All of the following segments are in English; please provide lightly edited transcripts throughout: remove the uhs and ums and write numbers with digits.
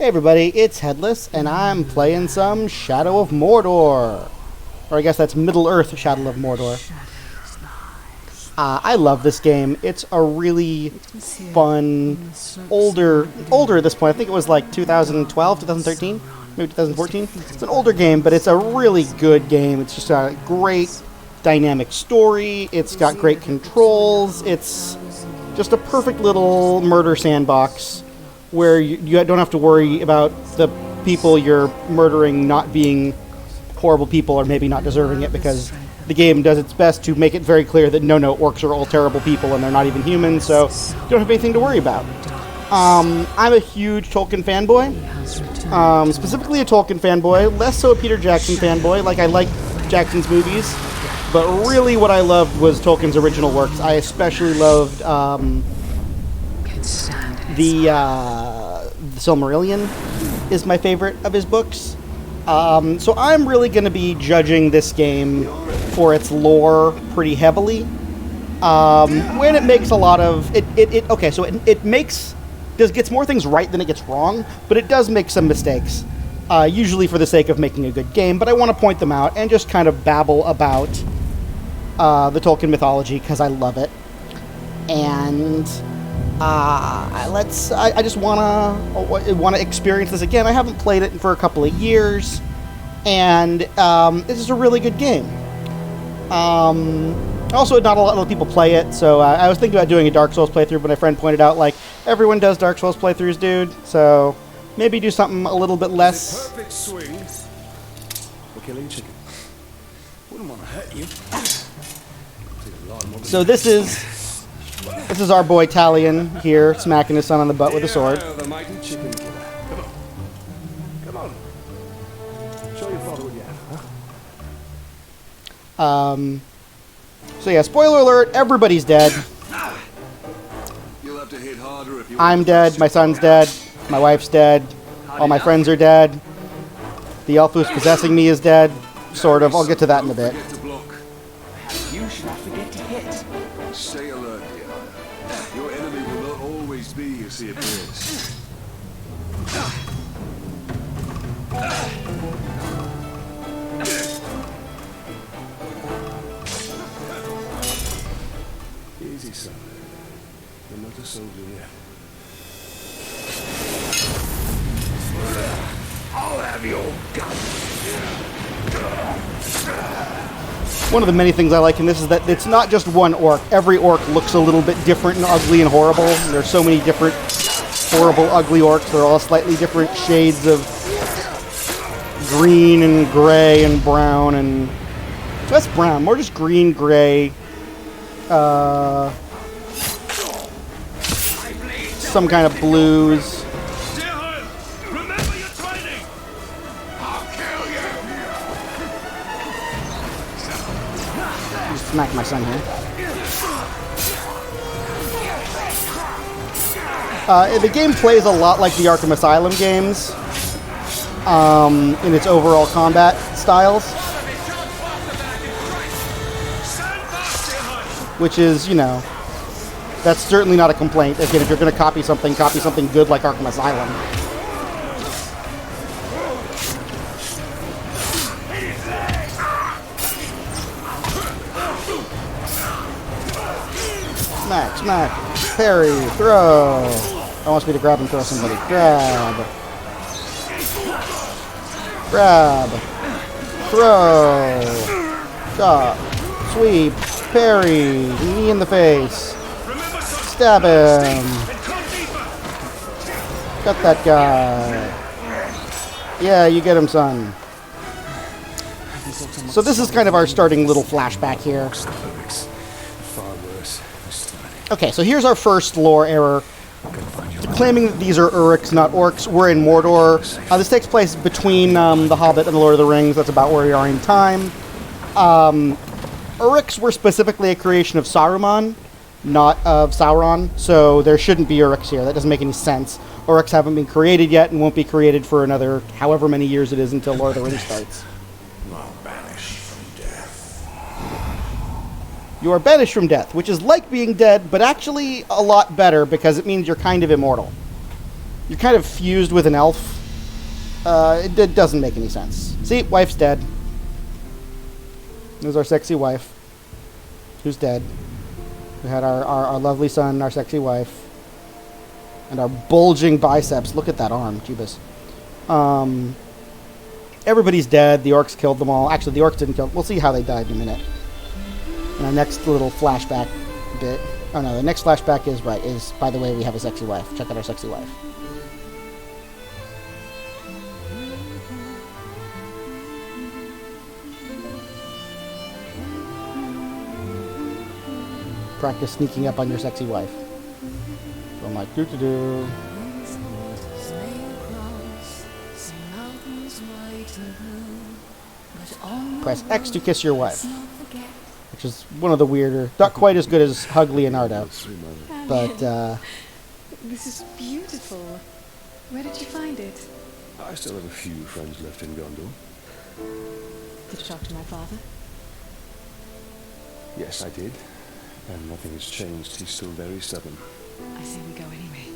Hey everybody, it's Headless, and I'm playing some Shadow of Mordor. Or I guess that's Middle-earth Shadow of Mordor. I love this game. It's a really fun, older at this point. I think it was like 2012, 2013, maybe 2014. It's an older game, but it's a really good game. It's just a great dynamic story. It's got great controls. It's just a perfect little murder sandbox where you don't have to worry about the people you're murdering not being horrible people or maybe not deserving it, because the game does its best to make it very clear that no, orcs are all terrible people and they're not even human, so you don't have anything to worry about. I'm a huge Tolkien fanboy, specifically a Tolkien fanboy, less so a Peter Jackson fanboy. Like, I like Jackson's movies, but really what I loved was Tolkien's original works. I especially loved the Silmarillion is my favorite of his books. So I'm really going to be judging this game for its lore pretty heavily. When it makes a lot of gets more things right than it gets wrong, but it does make some mistakes, usually for the sake of making a good game. But I want to point them out and just kind of babble about the Tolkien mythology because I love it. And I just wanna experience this again. I haven't played it for a couple of years, and this is a really good game. Also, not a lot of people play it, so I was thinking about doing a Dark Souls playthrough, but my friend pointed out, like, everyone does Dark Souls playthroughs, dude. So maybe do something a little bit less. Perfect swing. We're killing chicken. Wouldn't want to hurt you. So this is our boy Talion here, smacking his son on the butt with a sword. The mighty chicken killer. Come on. Show your father what you have, So yeah, spoiler alert, everybody's dead. You'll have to hit harder if you I'm dead, my son's dead, my wife's dead, all my friends are dead. The elf who's possessing me is dead, sort of. I'll get to that in a bit. You should not forget to hit. Stay alert, dear. Your enemy will not always be as he appears. Easy, son. You're not a soldier yet. I'll have your guts. One of the many things I like in this is that it's not just one orc. Every orc looks a little bit different and ugly and horrible. There's so many different horrible, ugly orcs. They're all slightly different shades of green and gray and brown, and that's brown, more just green, gray, some kind of blues. Remember your training! I'll kill you! Just smack my son here. The game plays a lot like the Arkham Asylum games in its overall combat styles, which is, that's certainly not a complaint. Again, if you're going to copy something good like Arkham Asylum. Smack, parry, throw. That wants me to grab and throw somebody. Grab, throw, chop, sweep, parry, knee in the face, stab him, got that guy. Yeah, you get him, son. So this is kind of our starting little flashback here. Okay, so here's our first lore error. Claiming that these are Uruks, not orcs. We're in Mordor. This takes place between The Hobbit and The Lord of the Rings. That's about where we are in time. Uruks were specifically a creation of Saruman, not of Sauron, so there shouldn't be Uruks here. That doesn't make any sense. Uruks haven't been created yet and won't be created for another however many years it is until Lord of the Rings starts. You are banished from death, which is like being dead, but actually a lot better because it means you're kind of immortal. You're kind of fused with an elf. It doesn't make any sense. See, wife's dead. There's our sexy wife, who's dead. We had our lovely son, our sexy wife, and our bulging biceps. Look at that arm, Jeebus. Everybody's dead. The orcs killed them all. Actually, the orcs didn't kill them. We'll see how they died in a minute. And our next little flashback bit. Oh no, the next flashback is, by the way, we have a sexy wife. Check out our sexy wife. Practice sneaking up on your sexy wife. So I'm like, doo-doo-doo. Press X to kiss your wife. Which is one of the weirder, not quite as good as Hug Leonardo. But, This is beautiful. Where did you find it? I still have a few friends left in Gondor. Did you talk to my father? Yes, I did. And nothing has changed. He's still very stubborn. I say we go anyway.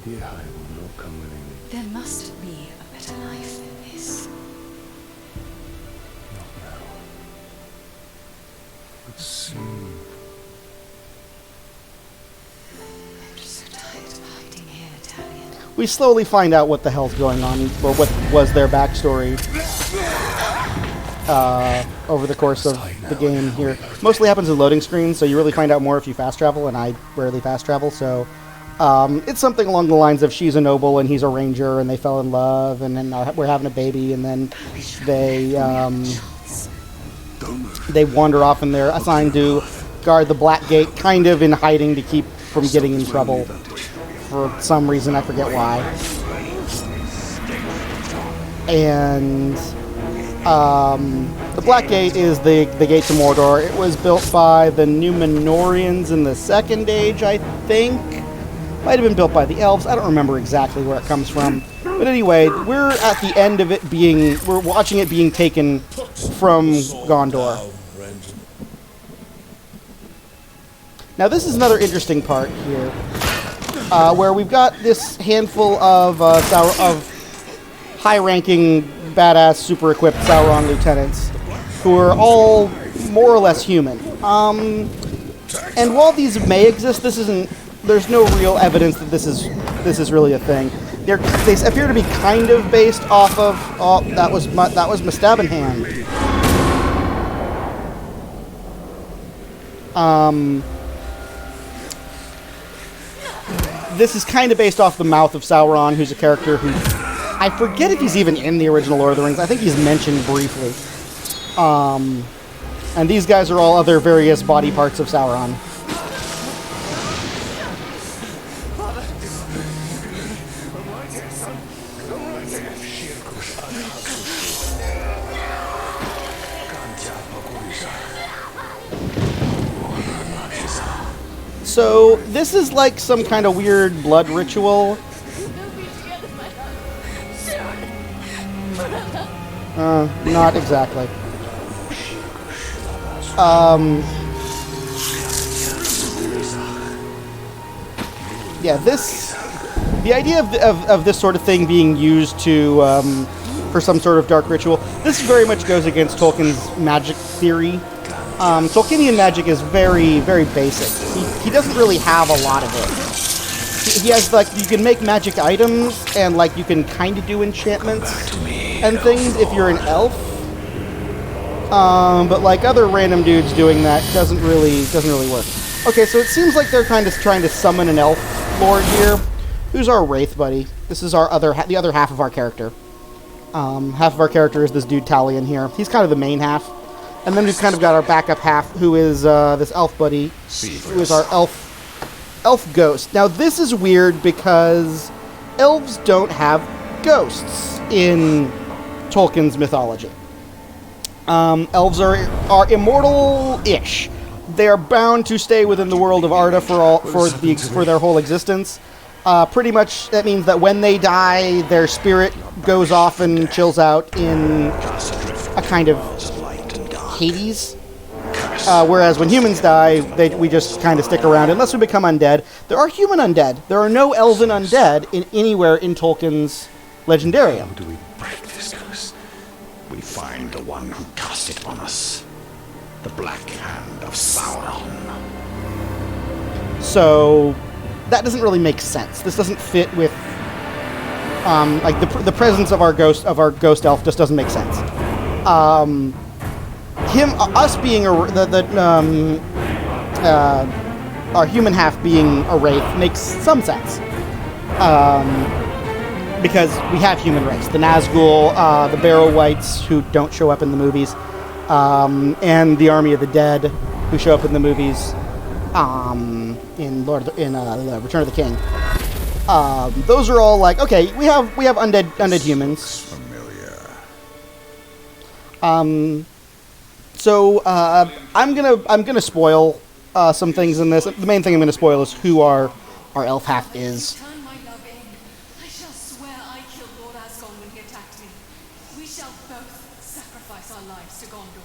Dear, I will not come willingly. There must be a better life than this. Not now. But soon. I'm just so tired of hiding here, Italian. we slowly find out what the hell's going on, or what was their backstory over the course of the game here. Mostly happens in loading screens, so you really find out more if you fast travel, and I rarely fast travel, so it's something along the lines of she's a noble and he's a ranger, and they fell in love, and then we're having a baby, and then they wander off, and they're assigned to guard the Black Gate, kind of in hiding to keep from getting in trouble for some reason, I forget why. And the Black Gate is the gate to Mordor. It was built by the Númenóreans in the Second Age, I think. Might have been built by the elves. I don't remember exactly where it comes from. But anyway, we're at the end of it being... We're watching it being taken from Gondor. Now this is another interesting part here, where we've got this handful of high-ranking, badass, super-equipped Sauron lieutenants, who are all more or less human. And while these may exist, there's no real evidence that this is really a thing. They appear to be kind of based off of... Oh, that was Mustabenhand. This is kind of based off the mouth of Sauron, who's a character who... I forget if he's even in the original Lord of the Rings. I think he's mentioned briefly. And these guys are all other various body parts of Sauron. So, this is like some kind of weird blood ritual. Not exactly. Yeah, the idea of this sort of thing being used to, for some sort of dark ritual, this very much goes against Tolkien's magic theory. Tolkienian magic is very, very basic. He doesn't really have a lot of it. He has, like, you can make magic items, and, like, you can kind of do enchantments and things if you're an elf. But, like, other random dudes doing that doesn't really work. Okay, so it seems like they're kind of trying to summon an elf lord here. Who's our wraith buddy? This is our the other half of our character. Half of our character is this dude Talion here. He's kind of the main half. And then we've kind of got our backup half, who is this elf buddy, who is our elf ghost. Now, this is weird because elves don't have ghosts in Tolkien's mythology. Elves are immortal-ish. They are bound to stay within the world of Arda for their whole existence. Pretty much, that means that when they die, their spirit goes off and chills out in a kind of Hades. Whereas when humans die, we just kind of stick around unless we become undead. There are human undead. There are no elven undead anywhere in Tolkien's Legendarium. How do we break this curse? We find the one who cast it on us. The Black Hand of Sauron. So that doesn't really make sense. This doesn't fit with like the presence of our ghost elf just doesn't make sense. Us being our human half being a wraith makes some sense. Because we have human race. The Nazgul, the Barrow Wights, who don't show up in the movies, and the Army of the Dead, who show up in the movies in Return of the King. Those are all like, okay, we have undead humans. Familiar. So I'm gonna spoil some things in this. The main thing I'm gonna spoil is who our elf half is. Turn my love in. I shall swear I killed Lord Asgon when he attacked me. We shall both sacrifice our lives to Gondor.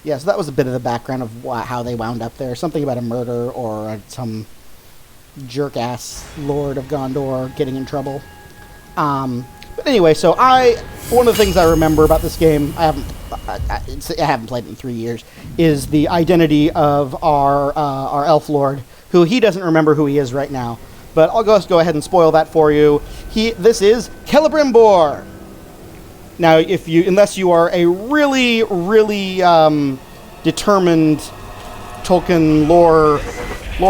Yeah, so that was a bit of the background of how they wound up there. Something about a murder or some jerk-ass Lord of Gondor getting in trouble. But anyway, so one of the things I remember about this game, I haven't played it in 3 years, is the identity of our elf lord, who he doesn't remember who he is right now. But I'll go ahead and spoil that for you. This is Celebrimbor. Now, unless you are a really, really determined Tolkien lore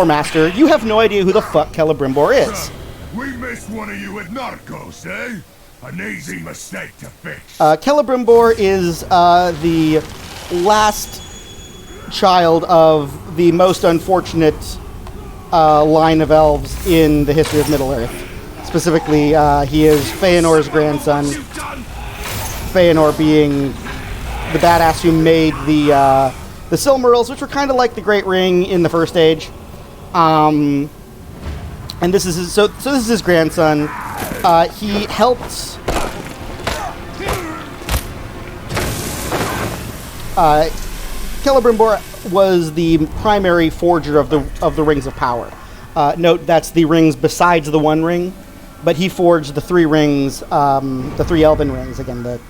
master, you have no idea who the fuck Celebrimbor is. We missed one of you at Narcos, eh? An easy mistake to fix. Celebrimbor is the last child of the most unfortunate line of elves in the history of Middle-earth. Specifically, he is Feanor's grandson. Feanor being the badass who made the Silmarils, which were kind of like the Great Ring in the First Age. And this is this is his grandson. He helped. Celebrimbor was the primary forger of the Rings of Power. Note that's the rings besides the One Ring, but he forged the 3 rings, the 3 Elven rings. Again, if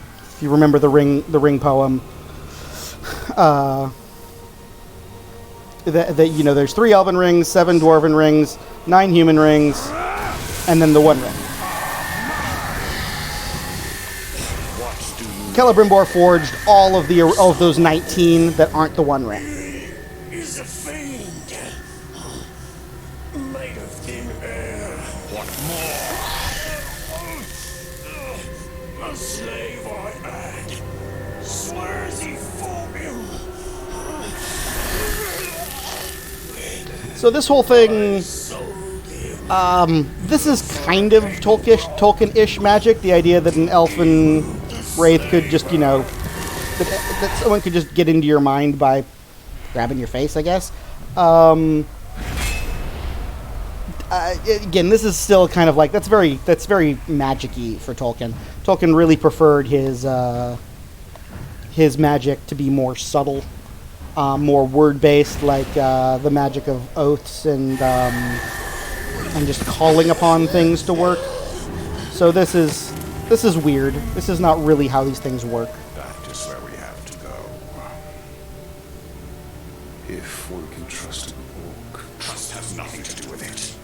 you remember the ring poem, there's 3 Elven rings, 7 Dwarven rings, 9 human rings, and then the One Ring. Celebrimbor forged all of those 19 that aren't the One Ring. Is a fiend made of thin air. What more? A slave I had. Swears he fought him. So this whole thing, this is kind of Tolkien-ish magic. The idea that an elfin wraith could just, that someone could just get into your mind by grabbing your face, I guess. Again, this is still kind of like that's very magic-y for Tolkien. Tolkien really preferred his magic to be more subtle, more word-based, like the magic of oaths and just calling upon things to work. So this is weird. This is not really how these things work. That is where we have to go. If one can trust an orc, trust has nothing to do with it.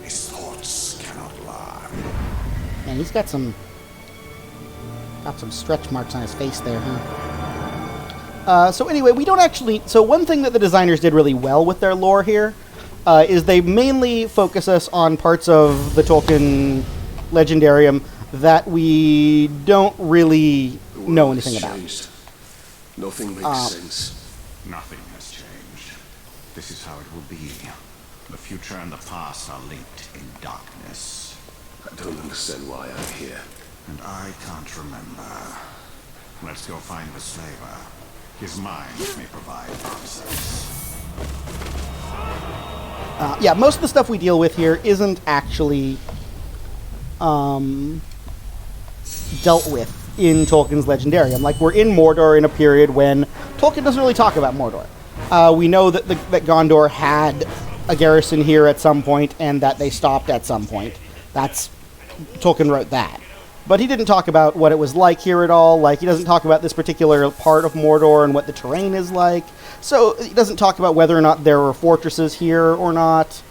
His thoughts cannot lie. Man, he's got some stretch marks on his face there, huh? So anyway, we don't actually... So one thing that the designers did really well with their lore here is they mainly focus us on parts of the Tolkien Legendarium that we don't really know anything about. Nothing makes sense. Nothing has changed. This is how it will be. The future and the past are linked in darkness. I don't understand why I'm here. And I can't remember. Let's go find the slaver. His mind may provide answers. Yeah, most of the stuff we deal with here isn't actually dealt with in Tolkien's Legendarium. Like, we're in Mordor in a period when Tolkien doesn't really talk about Mordor. We know that that Gondor had a garrison here at some point, and that they stopped at some point. Tolkien wrote that. But he didn't talk about what it was like here at all. Like, he doesn't talk about this particular part of Mordor and what the terrain is like. So he doesn't talk about whether or not there were fortresses here or not.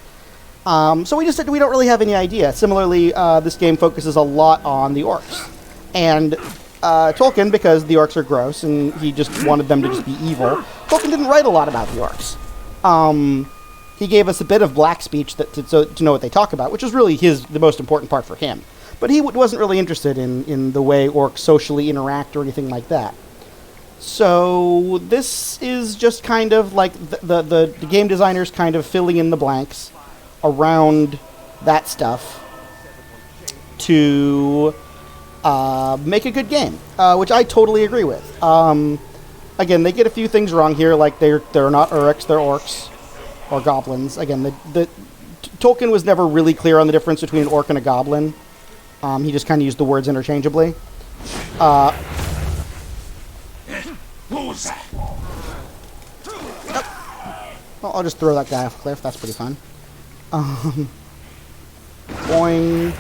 So we don't really have any idea. Similarly, this game focuses a lot on the orcs. And Tolkien, because the orcs are gross and he just wanted them to just be evil, Tolkien didn't write a lot about the orcs. He gave us a bit of black speech to know what they talk about, which is really the most important part for him. But he wasn't really interested in the way orcs socially interact or anything like that. So this is just kind of like the game designers kind of filling in the blanks around that stuff to make a good game, which I totally agree with. Again, they get a few things wrong here, like they're not Uruks, they're orcs or goblins. Again, Tolkien was never really clear on the difference between an orc and a goblin. He just kind of used the words interchangeably. What was that? Well, I'll just throw that guy off a cliff. That's pretty fun. Boing.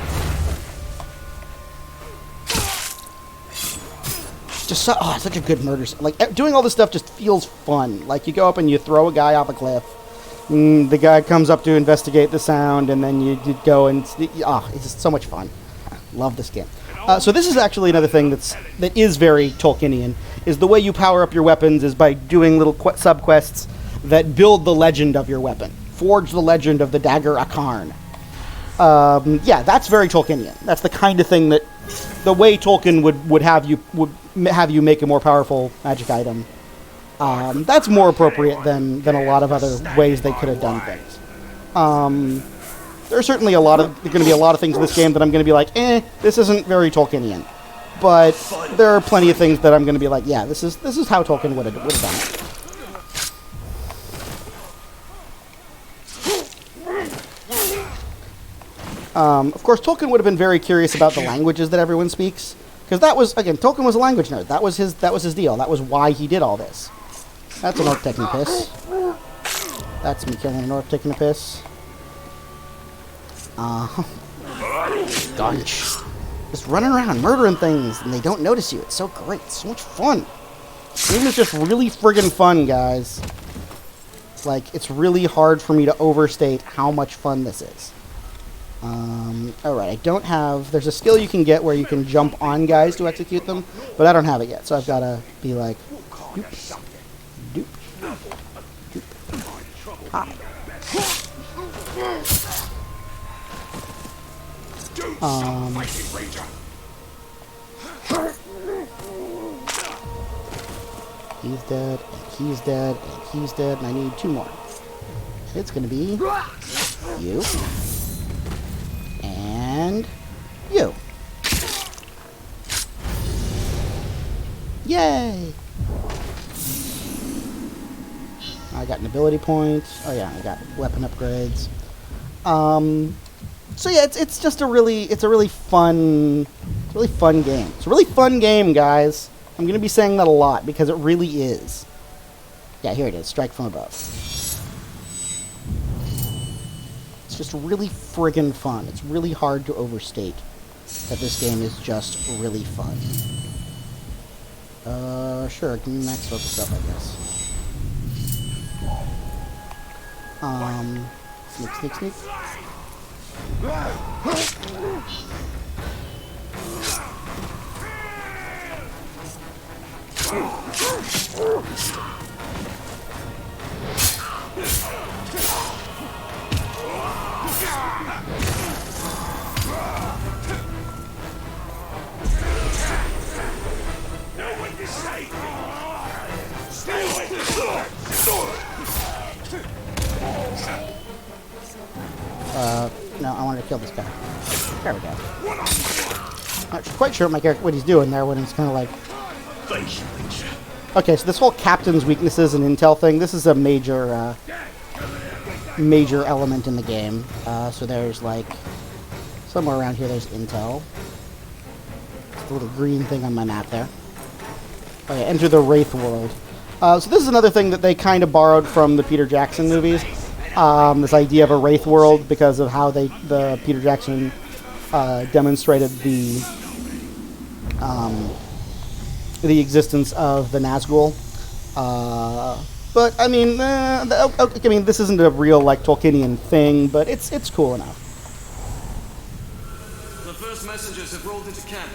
Just such a good murder. Like, doing all this stuff just feels fun. Like, you go up and you throw a guy off a cliff. The guy comes up to investigate the sound, and then you go and... it's just so much fun. Love this game. So this is actually another thing that is very Tolkienian, is the way you power up your weapons is by doing little sub-quests that build the legend of your weapon. Forge the legend of the dagger Akarn. Yeah, that's very Tolkienian. That's the kind of thing that the way Tolkien would have you make a more powerful magic item. That's more appropriate than a lot of other ways they could have done things. There are certainly going to be a lot of things in this game that I'm going to be like, this isn't very Tolkienian. But there are plenty of things that I'm going to be like, yeah, this is how Tolkien would have done it. Of course, Tolkien would have been very curious about the languages that everyone speaks, because that was, again, Tolkien was a language nerd. That was his deal. That was why he did all this. That's an orc taking a piss. That's me killing an orc taking a piss. Gunch. Just running around, murdering things, and they don't notice you. It's so great. It's so much fun. This game is just really friggin' fun, guys. Like, it's really hard for me to overstate how much fun this is. Alright, I don't have... There's a skill you can get where you can jump on guys to execute them, but I don't have it yet, so I've got to be like... Doop, doop, doop. Ha. He's dead, and he's dead, and he's dead, and I need 2 more. It's gonna be you and you. Yay! I got an ability point. Oh yeah, I got weapon upgrades. So yeah, it's just a really fun game. It's a really fun game, guys. I'm gonna be saying that a lot because it really is. Yeah, here it is. Strike from above. It's just really friggin' fun. It's really hard to overstate that this game is just really fun. Sure, give me max focus up, I guess. Sneak, sneak, sneak. No, I wanted to kill this guy. There we go. Not quite sure what he's doing there when he's kind of like... Okay, so this whole captain's weaknesses and intel thing, this is a major element in the game. So there's like... Somewhere around here there's intel. the little green thing on my map there. Oh yeah, enter the Wraith world. So this is another thing that they kind of borrowed from the Peter Jackson movies. This idea of a Wraith world because of how the Peter Jackson demonstrated the existence of the Nazgul. But I mean, this isn't a real like Tolkienian thing, but it's cool enough. The first messengers have rolled into camp.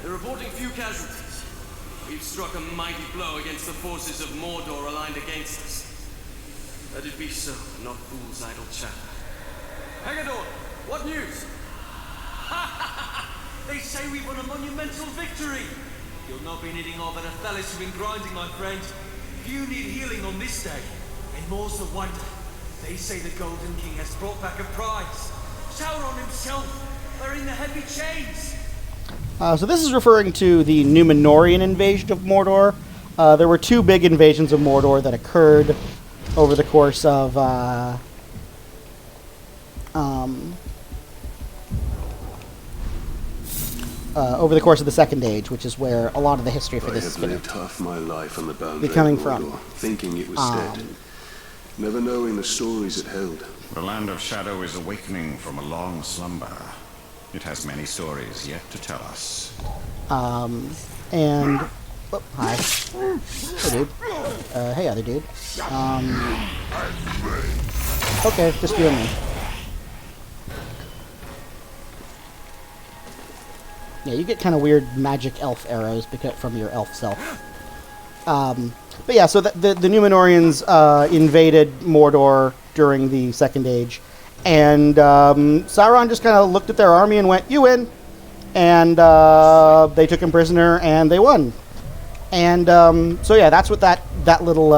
They're reporting few casualties. We've struck a mighty blow against the forces of Mordor aligned against us. Let it be so, not fools' idle chatter. Haggador, what news? They say we won a monumental victory. You'll not be needing all that Headless you've been grinding, my friend. You need healing on this day. And more's the wonder. They say the Golden King has brought back a prize. Sauron himself. They're in the heavy chains. So this is referring to the Númenórean invasion of Mordor. There were two big invasions of Mordor that occurred over the course of the Second Age, which is where a lot of the history for this is lived half my life on the boundary coming of Mordor, from. thinking it was dead, never knowing the stories it held. The Land of Shadow is awakening from a long slumber. It has many stories yet to tell us. And... Oh, hi. Hey, dude. Hey, other dude. Okay, just you and me. Yeah, you get kind of weird magic elf arrows from your elf self. But yeah, so the Númenóreans invaded Mordor during the Second Age. And Sauron just kind of looked at their army and went, "You win!" And they took him prisoner, and they won. And so yeah, that's what that little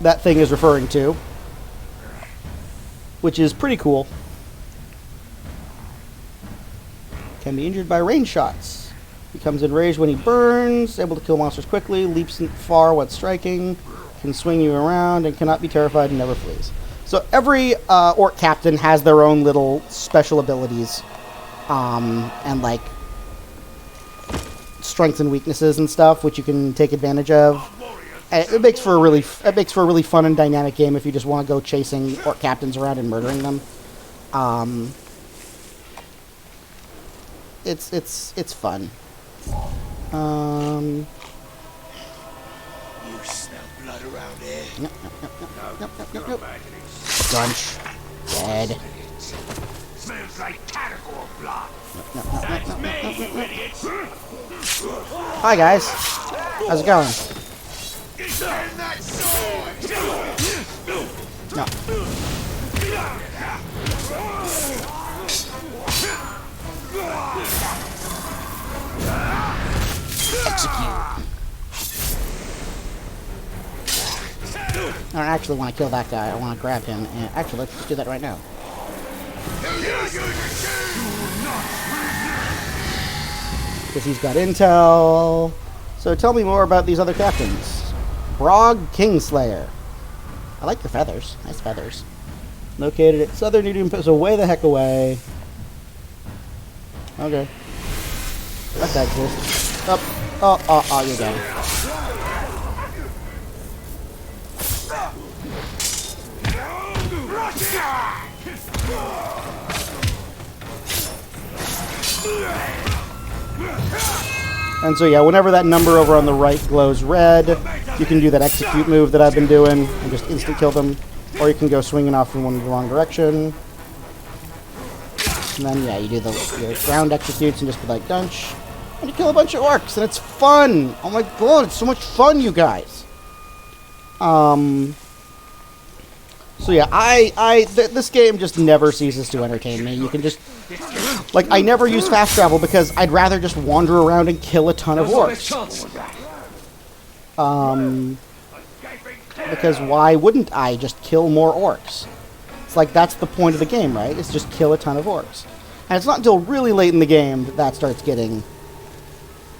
that thing is referring to, which is pretty cool. Can be injured by range shots. Becomes enraged when he burns, able to kill monsters quickly, leaps far when striking, can swing you around, and cannot be terrified and never flees. So every orc captain has their own little special abilities, and like strengths and weaknesses and stuff, which you can take advantage of. And it makes for a really fun and dynamic game if you just want to go chasing orc captains around and murdering them. It's fun. You smell blood around here? Nope. Gunch. Dead. Smells like tentacle blood. That's me, you idiots. Hi guys. How's it going? Turn that sword. No. Execute. I don't actually want to kill that guy. I want to grab him. And actually, let's just do that right now. Because he's got intel. So tell me more about these other captains. Brog Kingslayer. I like the feathers. Nice feathers. Located at southern New so way the heck away. Okay. Let that exist. Oh, you're dead. And so yeah, whenever that number over on the right glows red, you can do that execute move that I've been doing and just instant kill them. Or you can go swinging off in the wrong direction. And then yeah, you do your ground executes and just be like dunch. And you kill a bunch of orcs and it's fun! Oh my god, it's so much fun, you guys! So yeah, this game just never ceases to entertain me. You can just, like, I never use fast travel because I'd rather just wander around and kill a ton of orcs. Because why wouldn't I just kill more orcs? It's like, that's the point of the game, right? It's just kill a ton of orcs. And it's not until really late in the game that starts getting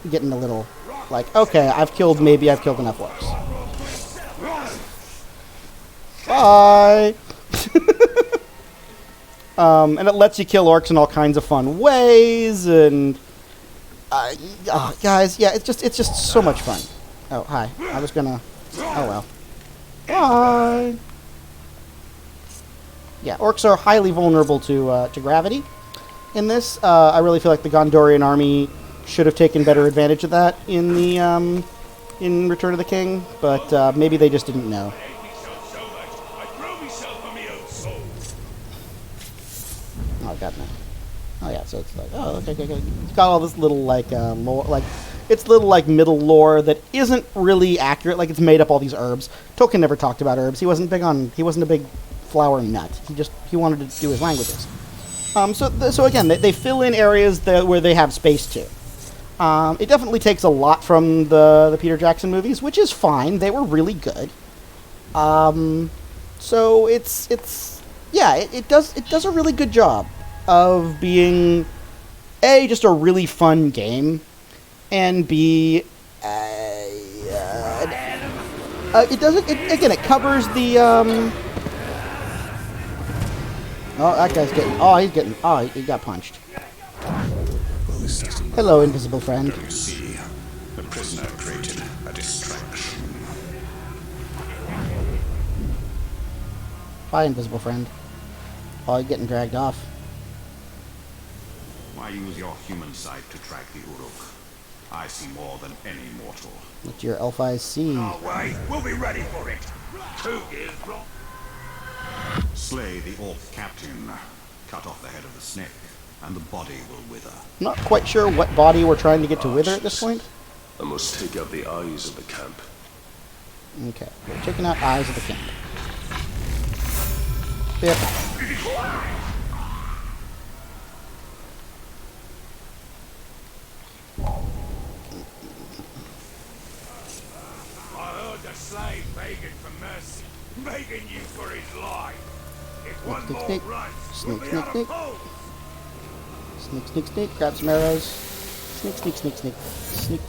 a little, like, okay, maybe I've killed enough orcs. Bye! And it lets you kill orcs in all kinds of fun ways, and guys, yeah, it's just so much fun. Oh, hi. I was gonna. Oh well. Bye. Yeah, orcs are highly vulnerable to gravity. In this, I really feel like the Gondorian army should have taken better advantage of that in the in Return of the King, but maybe they just didn't know. Oh god, no. Oh yeah, so it's like, oh okay. It's got all this little like lore, like it's little like middle lore that isn't really accurate. Like it's made up all these herbs. Tolkien never talked about herbs. He wasn't a big flower nut. He wanted to do his languages. So again, they fill in areas where they have space to. It definitely takes a lot from the Peter Jackson movies, which is fine. They were really good. So it does a really good job of being just a really fun game, and B it covers the oh, that guy's getting he got punched. Hello, invisible friend. You see, the prisoner created a distraction. Bye, invisible friend. Oh, you're getting dragged off. Why use your human sight to track the Uruk? I see more than any mortal. Let your elf eyes see. Oh, wait, we'll be ready for it. 2 years long. Slay the orc captain. Cut off the head of the snake, and the body will wither. I'm not quite sure what body we're trying to get to wither at this point. I must take out the eyes of the camp. Okay, we're taking out eyes of the camp. Yep. I heard the slave begging for mercy, begging you for his life. If one Sneak, more sneak. runs, Sneak, we'll be sneak, out sneak. of hope. Sneak. Grab some arrows. Sneak. Sneak. Stab. Sneak.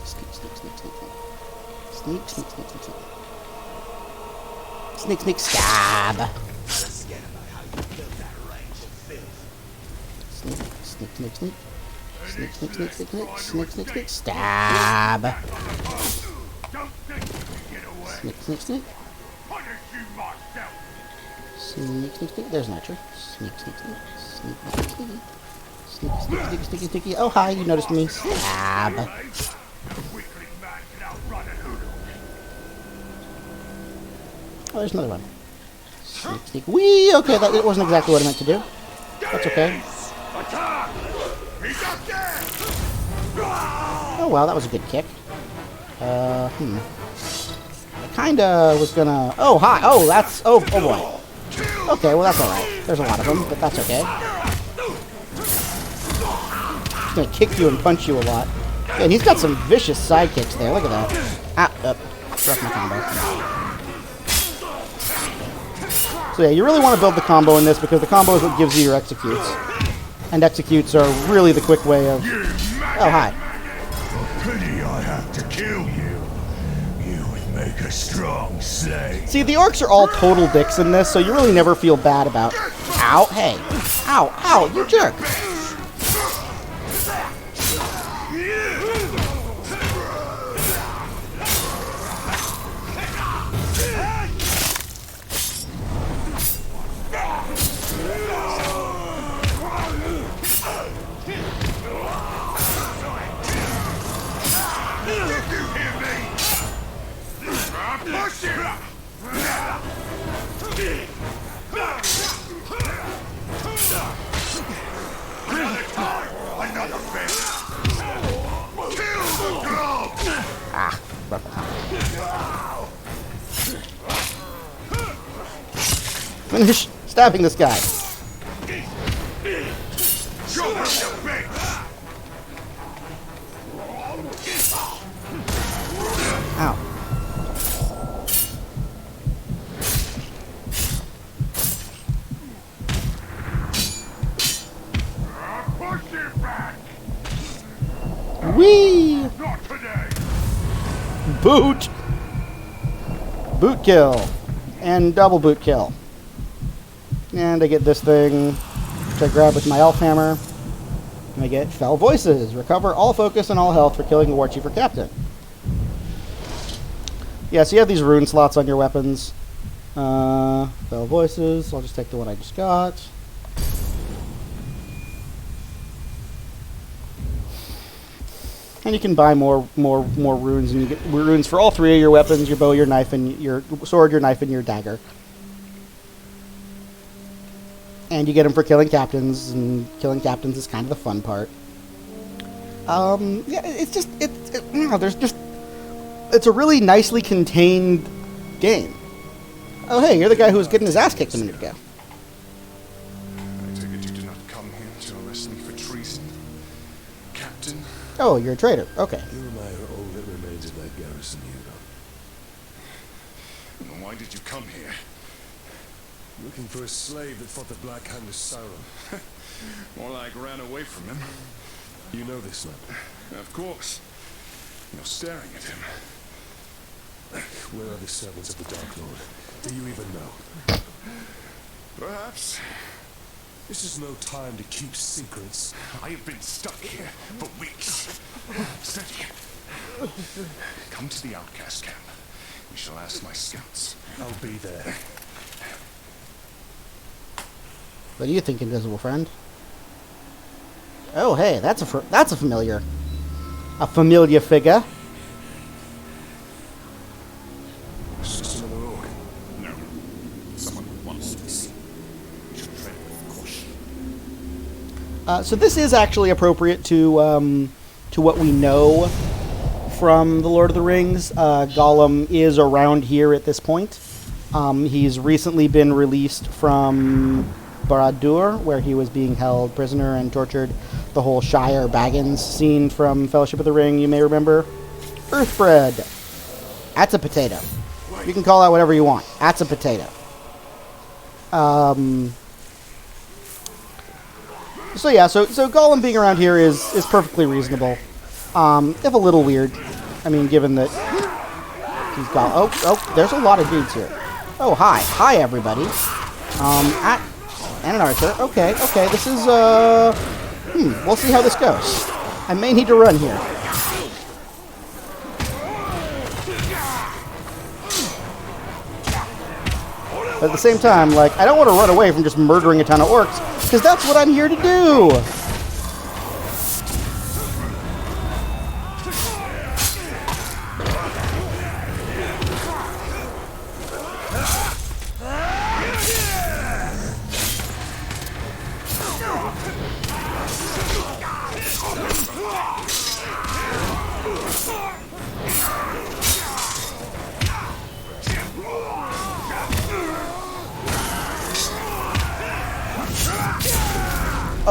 Stab. Don't think you can get away. Sneak. Punish you myself. Sneak. There's an archer. Sneak. Sneaky. Oh, hi, you noticed me. Stab. A weakling man can outrun a hoodoo. Oh, there's another one. Sneak. Whee! Okay, that wasn't exactly what I meant to do. That's okay. Attack! He's up there! Oh, well, that was a good kick. I kinda was gonna... Oh, hi! Oh, that's... Oh boy. Okay, well, that's alright. There's a lot of them, but that's okay. He's gonna kick you and punch you a lot. Yeah, and he's got some vicious side kicks there. Look at that. Rough my combo. So yeah, you really want to build the combo in this because the combo is what gives you your executes. And executes are really the quick way of... Oh, hi. Pity I have to kill you. You would make a strong slave. See, the orcs are all total dicks in this, so you really never feel bad about... Ow, hey. Ow, you jerk. Finish stabbing this guy. Ow. Whee! Not today. Boot! Boot kill. And double boot kill. And I get this thing. which I grab with my elf hammer. And I get Fell Voices. Recover all focus and all health for killing a war chief or captain. Yeah, so you have these rune slots on your weapons. Fell Voices. I'll just take the one I just got. And you can buy more runes, and you get runes for all three of your weapons: your bow, your knife, and your sword, your knife, and your dagger. And you get them for killing captains, and killing captains is kind of the fun part. Yeah, it's a really nicely contained game. Oh, hey, you're the guy who was getting his ass kicked a minute ago. I take it you did not come here to arrest me for treason, Captain? Oh, you're a traitor. Okay. You and I are all that remains of that garrison, Hugo. And why did you come here? Looking for a slave that fought the Black Hand of Sauron. More like ran away from him. You know this man. Of course. You're staring at him. Where are the servants of the Dark Lord? Do you even know? Perhaps. This is no time to keep secrets. I have been stuck here for weeks. Steady. Come to the outcast camp. We shall ask my scouts. I'll be there. What do you think, invisible friend? Oh, hey, that's a familiar figure. It's just another orc. No. Someone who wants to be seen. You should tread with caution. So this is actually appropriate to what we know from the Lord of the Rings. Gollum is around here at this point. He's recently been released from Barad-dûr, where he was being held prisoner and tortured. The whole Shire Baggins scene from Fellowship of the Ring, you may remember. Earthbread. That's a potato. You can call that whatever you want. That's a potato. So yeah, so Gollum being around here is perfectly reasonable. If a little weird. I mean, given that he's got... Oh, there's a lot of dudes here. Oh, hi. Hi, everybody. And an archer. Okay, this is, we'll see how this goes. I may need to run here. But at the same time, like, I don't want to run away from just murdering a ton of orcs, because that's what I'm here to do!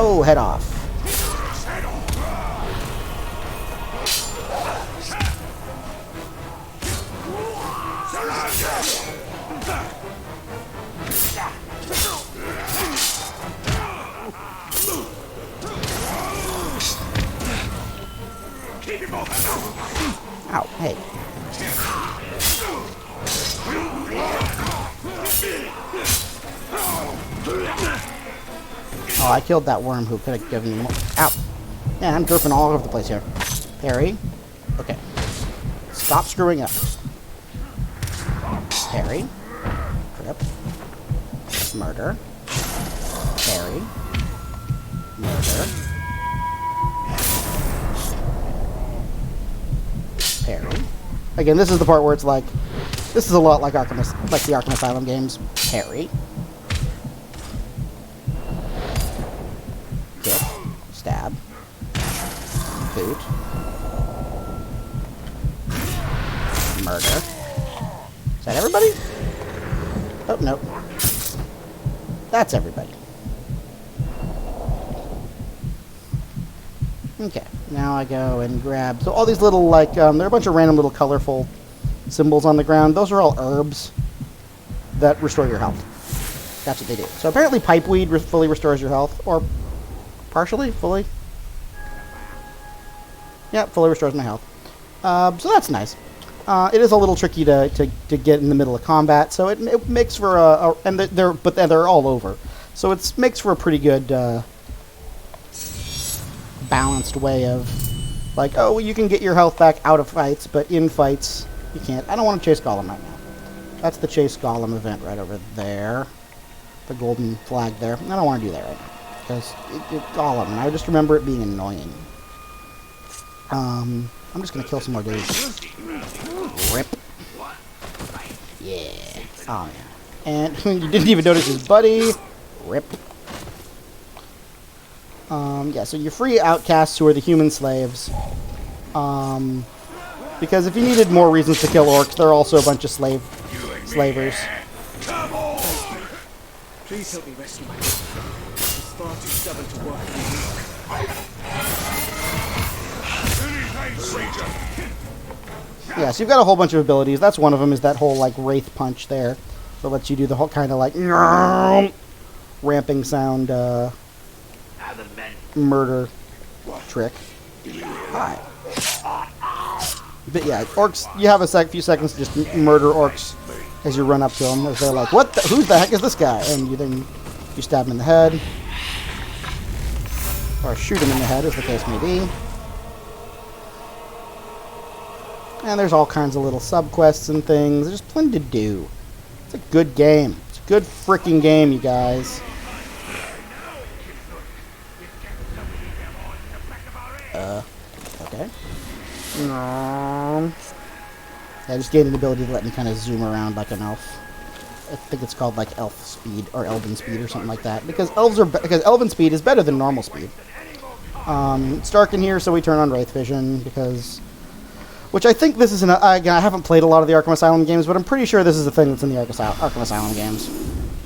Oh, head off. Ow, hey. Oh, I killed that worm who could have given me more. Ow. Yeah, I'm derping all over the place here. Parry. Okay. Stop screwing up. Parry. Trip. Murder. Parry. Murder. Parry. Again, this is the part where it's like, this is a lot like Arkham, like the Arkham Asylum games. Parry. Kick. Stab. Boot. Murder. Is that everybody? Oh, nope. That's everybody. Okay, now I go and grab... So all these little, like, there are a bunch of random little colorful symbols on the ground. Those are all herbs that restore your health. That's what they do. So apparently pipeweed fully restores your health, or partially, fully. Yeah, fully restores my health. So that's nice. It is a little tricky to get in the middle of combat, so it makes for but they're all over. So it makes for a pretty good balanced way of, like, oh, you can get your health back out of fights, but in fights, you can't. I don't want to chase Gollum right now. That's the chase Gollum event right over there. The golden flag there. I don't want to do that right now. Because it's Gollum, and I just remember it being annoying. I'm just going to kill some more dudes. Rip. Yeah. Oh, yeah. And you didn't even notice his buddy. Rip. Yeah, so you're free outcasts who are the human slaves. Because if you needed more reasons to kill orcs, there are also a bunch of slavers. Please help me rescue my brother. He's far too stubborn to work with me. Yeah, so you've got a whole bunch of abilities. That's one of them, is that whole, like, wraith punch there. That lets you do the whole kind of, like, ramping sound, murder trick. Hi. But yeah, orcs, you have a few seconds to just murder orcs as you run up to them. As they're like, what who the heck is this guy? And you stab him in the head. Or shoot him in the head, as the case may be. And there's all kinds of little subquests and things. There's plenty to do. It's a good game. It's a good freaking game, you guys. Okay. I just gained an ability to let me kind of zoom around like an elf. I think it's called like elf speed or elven speed or something like that. Because because elven speed is better than normal speed. It's dark in here, so we turn on Wraith Vision which I think this is again, I haven't played a lot of the Arkham Asylum games, but I'm pretty sure this is the thing that's in the Arkham Asylum games.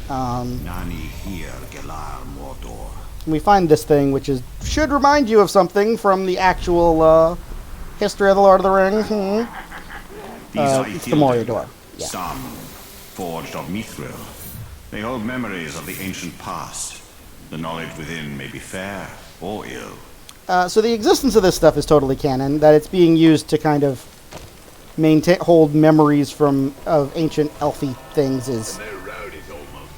Nani here, Galar Mordor. We find this thing, which should remind you of something from the actual history of the Lord of the Rings. It's the Mordor. Yeah. Some forged of Mithril. They hold memories of the ancient past. The knowledge within may be fair or ill. So the existence of this stuff is totally canon. That it's being used to kind of hold memories of ancient elfy things is.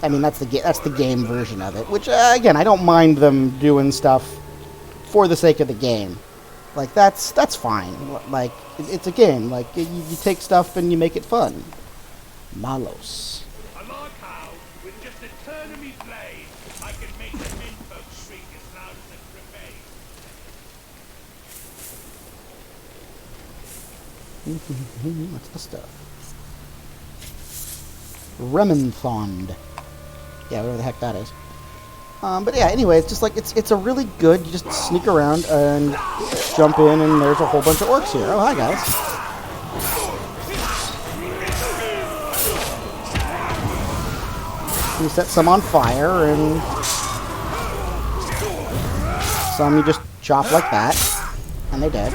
I mean, that's the game version of it. Which again, I don't mind them doing stuff for the sake of the game. Like that's fine. Like it's a game. Like you take stuff and you make it fun. Malos. I like how, with just a turn of me blade, I can make the menfolk shriek as loud as it remains. What's the stuff? Rementhond. Yeah, whatever the heck that is. But yeah, anyway, it's just like it's a really good. You just sneak around and jump in, and there's a whole bunch of orcs here. Oh, hi guys. You set some on fire, and some you just chop like that, and they're dead.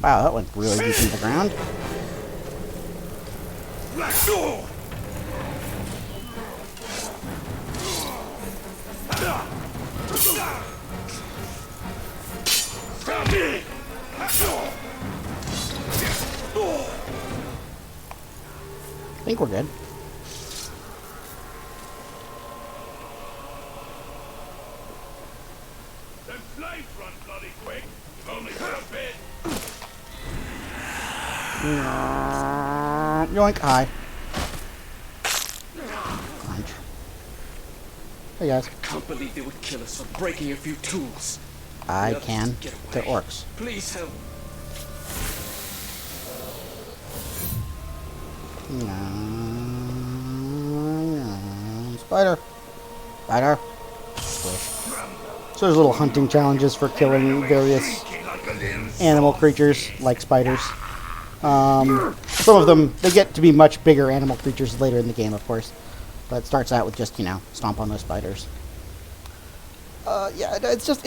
Wow, that went really deep into the ground. I think we're good. Them slaves run bloody quick, if only for a bit. Yoink, hi. Crunch. Hey guys. I can't believe they would kill us for breaking a few tools. I The others can. get away. They're orcs. Please help. Spider. Spider. Squish. So there's little hunting challenges for killing various animal creatures, like spiders. Some of them, they get to be much bigger animal creatures later in the game, of course. But it starts out with just, you know, stomp on those spiders. Yeah, it's just,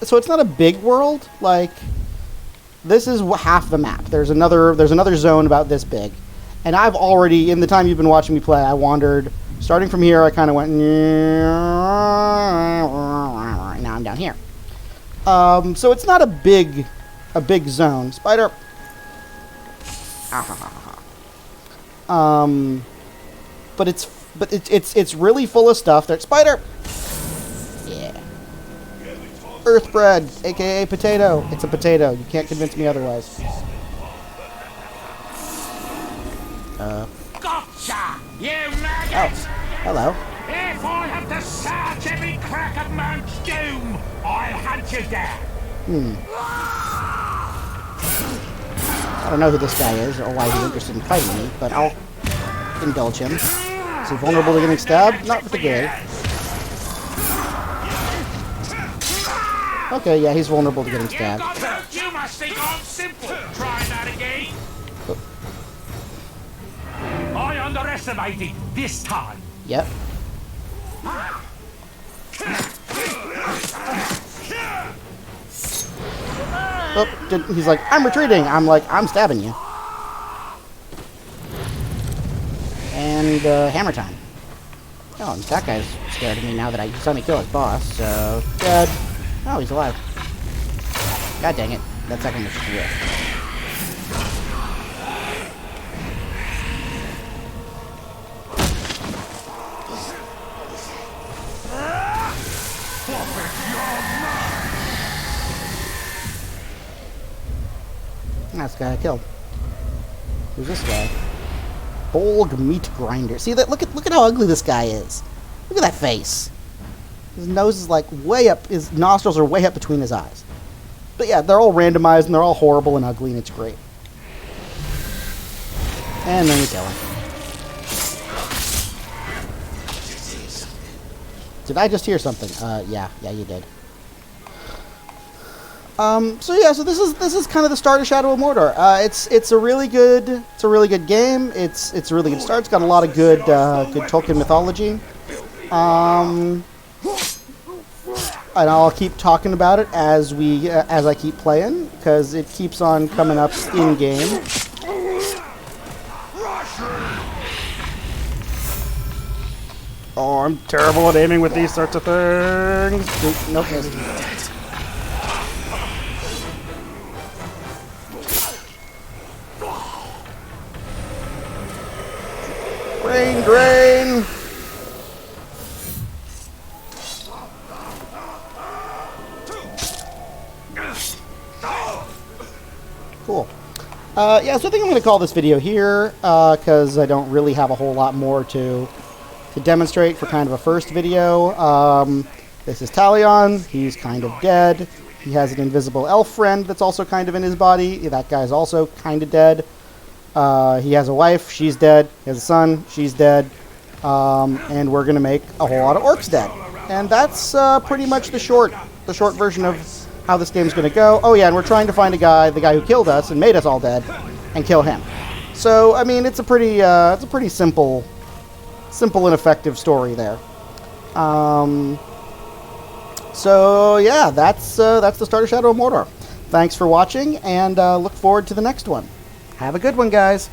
so it's not a big world. Like, this is half the map. There's another zone about this big. And I've already, in the time you've been watching me play, I wandered, starting from here, I kind of went, now I'm down here. So it's not a big zone. Spider. But it's really full of stuff. There's spider. Yeah. Earth bread, aka potato. It's a potato. You can't convince me otherwise. Gotcha! You maggot! Oh, hello. If I have to search every crack of Mount Doom, I'll hunt you down. I don't know who this guy is or why he's interested in fighting me, but I'll indulge him. Is he vulnerable to getting stabbed? Not particularly. Okay, yeah, he's vulnerable to getting stabbed. You must think I'm simple. Try that again. I underestimated this time. Yep. Oh, he's like, I'm retreating. I'm like, I'm stabbing you. And hammer time. Oh, and that guy's scared of me now that I saw me kill his boss. So dead. Oh, he's alive. God dang it! That second was just weird. That's the guy I killed. Who's this guy? Bolg meat grinder. See that? Look at how ugly this guy is. Look at that face. His nose is like way up. His nostrils are way up between his eyes. But yeah, they're all randomized and they're all horrible and ugly and it's great. And then we kill him. Did I just hear something? Yeah, you did. So this is kind of the start of Shadow of Mordor. It's a really good game. It's a really good start. It's got a lot of good Tolkien mythology. And I'll keep talking about it as I keep playing because it keeps on coming up in game. Oh, I'm terrible at aiming with these sorts of things. Nope. Brain drain! Cool. Yeah, so I think I'm going to call this video here, because I don't really have a whole lot more to demonstrate for kind of a first video. This is Talion. He's kind of dead. He has an invisible elf friend that's also kind of in his body. That guy's also kind of dead. He has a wife, she's dead. He has a son, she's dead. And we're gonna make a whole lot of orcs dead. And that's pretty much the short version of how this game's gonna go. Oh yeah, and we're trying to find the guy who killed us and made us all dead, and kill him. So I mean, it's a pretty simple and effective story there. So yeah, that's the start of Shadow of Mordor. Thanks for watching, and look forward to the next one. Have a good one, guys.